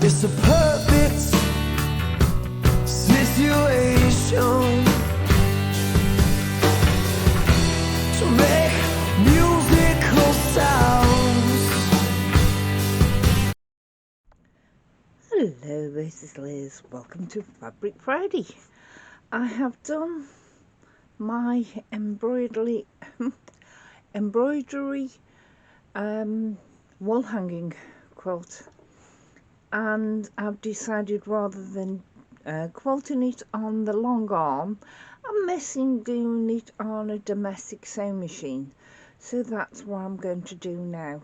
It's a perfect situation to make musical sounds. Hello, this is Liz. Welcome to Fabric Friday. I have done my embroidery wall hanging quilt, and I've decided rather than quilting it on the long arm, I'm missing doing it on a domestic sewing machine, so that's what I'm going to do now.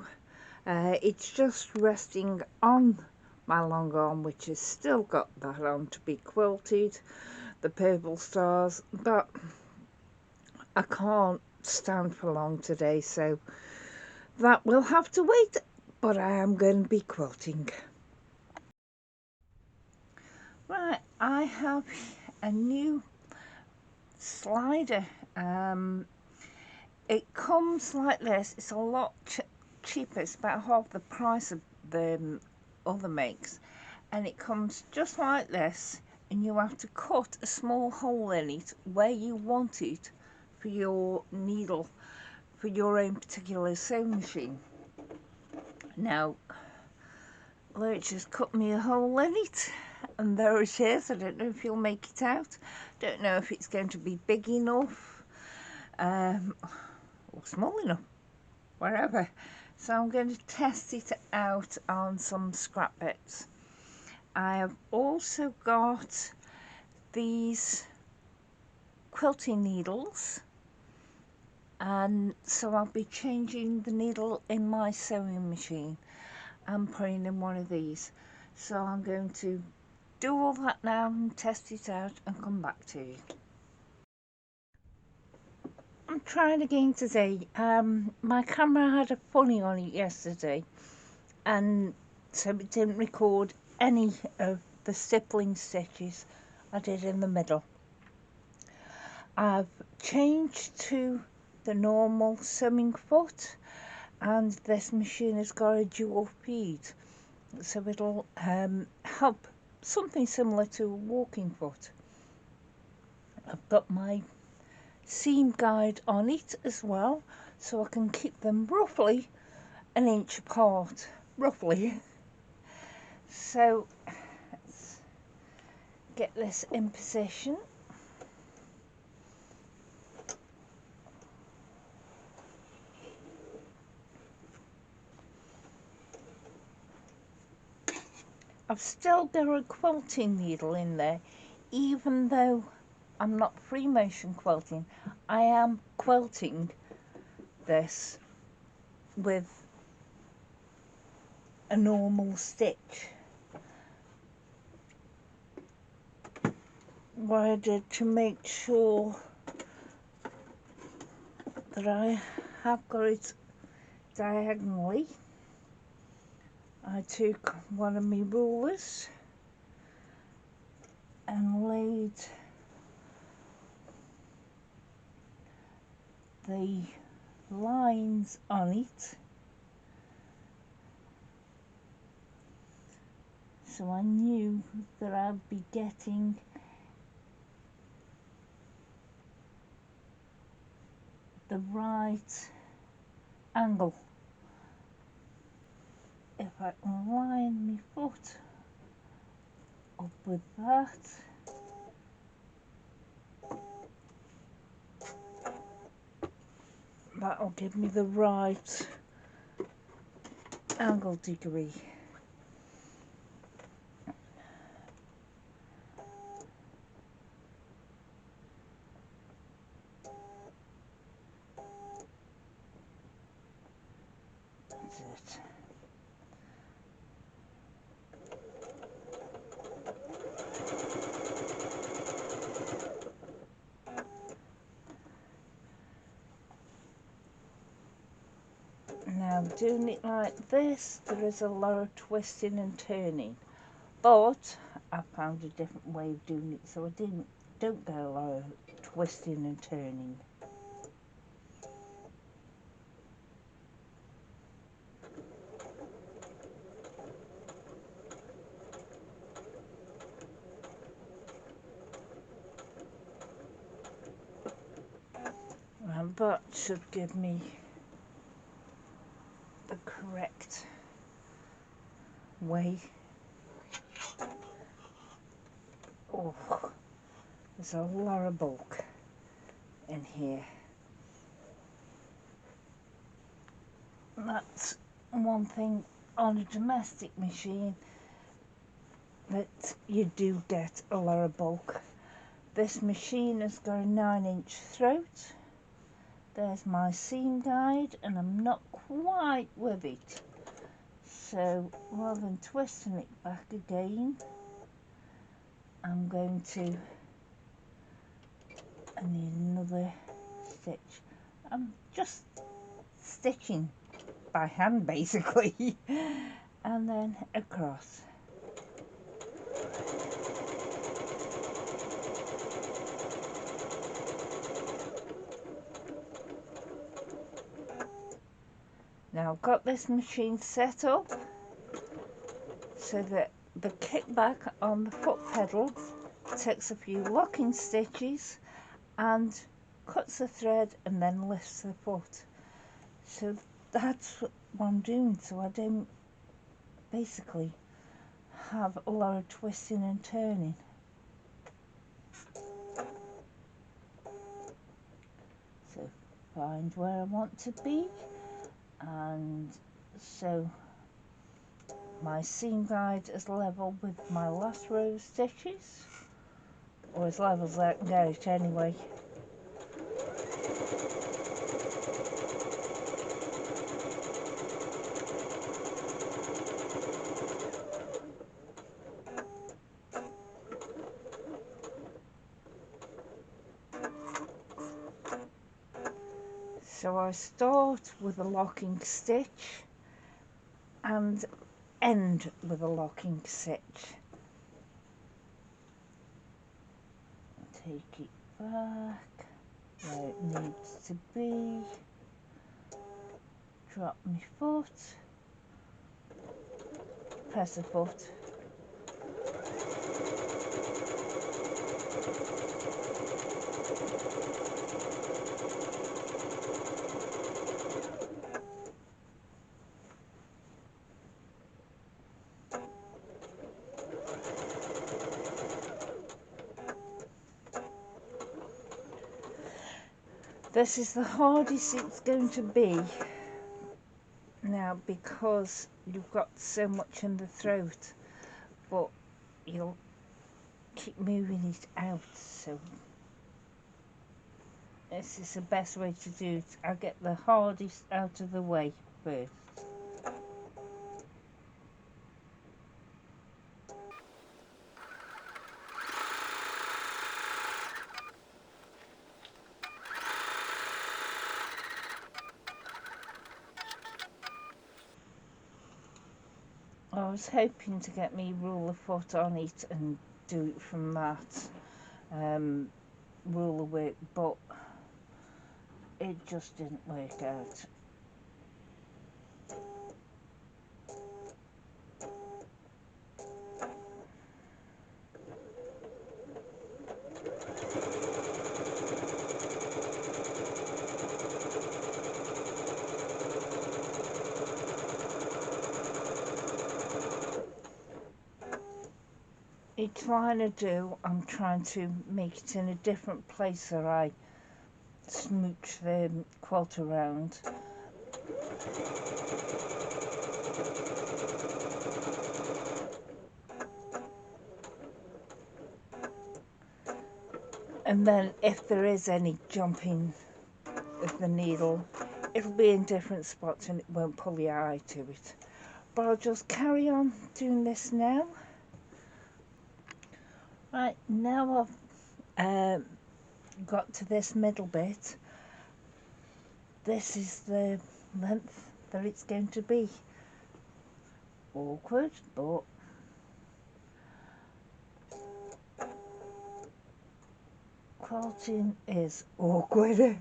It's just resting on my long arm, which has still got that on to be quilted, the purple stars, but I can't stand for long today, so that will have to wait, but I am going to be quilting. Right, I have a new slider. It comes like this. It's a lot cheaper. It's about half the price of the other makes, and it comes just like this, and you have to cut a small hole in it where you want it for your needle, for your own particular sewing machine. Now, Lurch just cut me a hole in it, and there it is. I don't know if you'll make it out. Don't know if it's going to be big enough or small enough, wherever. So I'm going to test it out on some scrap bits. I have also got these quilting needles, and so I'll be changing the needle in my sewing machine and putting in one of these. So I'm going to do all that now and test it out and come back to you. I'm trying again today. My camera had a funny on it yesterday, and so it didn't record any of the stippling stitches I did in the middle. I've changed to the normal sewing foot, and this machine has got a dual feed, so it'll help something similar to a walking foot. I've got my seam guide on it as well, so I can keep them roughly an inch apart, roughly. So let's get this in position. I've still got a quilting needle in there, even though I'm not free motion quilting. I am quilting this with a normal stitch. What I did to make sure that I have got it diagonally, I took one of my rulers and laid the lines on it, so I knew that I'd be getting the right angle. If I can line my foot up with that, that'll give me the right angle degree. That's it. Now, doing it like this, there is a lot of twisting and turning, but I found a different way of doing it, so I don't get a lot of twisting and turning. and that should give me the correct way. Oh, there's a lot of bulk in here. That's one thing on a domestic machine, that you do get a lot of bulk. This machine has got a 9-inch throat. There's my seam guide, and I'm not quite with it. So rather than twisting it back again, I'm going to, I need another stitch. I'm just stitching by hand basically, and then across. Now I've got this machine set up so that the kickback on the foot pedal takes a few locking stitches and cuts the thread and then lifts the foot. So that's what I'm doing, so I don't basically have a lot of twisting and turning. So find where I want to be, and so my seam guide is level with my last row of stitches, or as level as I can get it anyway. So I start with a locking stitch and end with a locking stitch. Take it back where it needs to be. Drop my foot. Press the foot. This is the hardest it's going to be now, because you've got so much in the throat, but you'll keep moving it out, so this is the best way to do it. I'll get the hardest out of the way first. I was hoping to get me ruler foot on it and do it from that ruler work, but it just didn't work out. Each line I do, I'm trying to make it in a different place that I smooch the quilt around. And then if there is any jumping of the needle, it'll be in different spots and it won't pull your eye to it. But I'll just carry on doing this now. Right, now I've got to this middle bit. This is the length that it's going to be. Awkward, but quilting is awkward.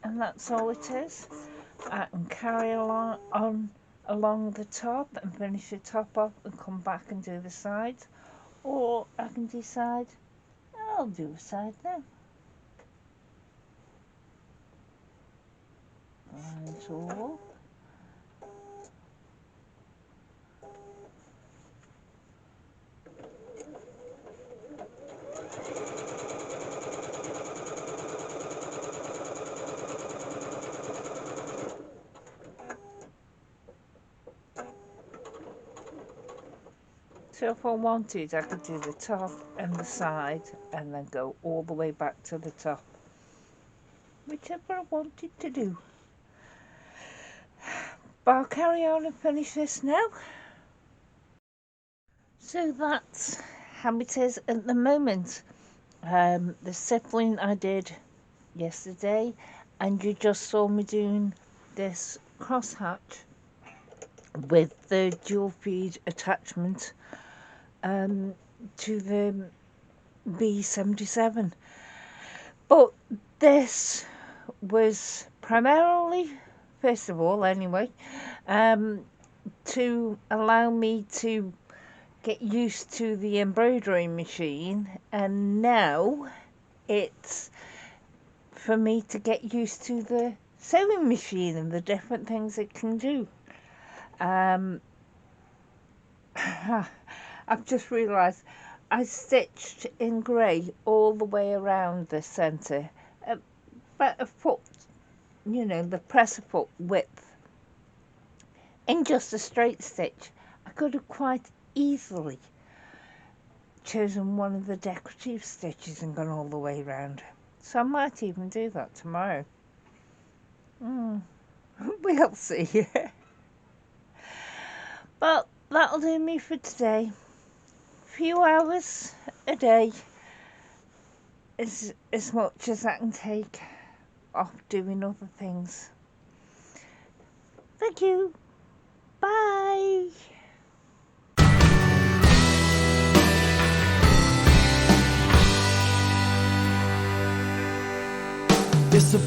And that's all it is. I can carry along the top and finish the top off and come back and do the sides, or I can decide I'll do a side now. Lines all. So if I wanted, I could do the top and the side and then go all the way back to the top. Whichever I wanted to do. But I'll carry on and finish this now. So that's how it is at the moment. The stippling I did yesterday, and you just saw me doing this crosshatch with the dual feed attachment to the B77. But this was primarily, first of all anyway, to allow me to get used to the embroidery machine, and now it's for me to get used to the sewing machine and the different things it can do. I've just realised I stitched in grey all the way around the centre, about a foot, the presser foot width, in just a straight stitch. I could have quite easily chosen one of the decorative stitches and gone all the way around. So I might even do that tomorrow. We'll see. But that'll do me for today. Few hours a day is as much as I can take off doing other things. Thank you. Bye. It's a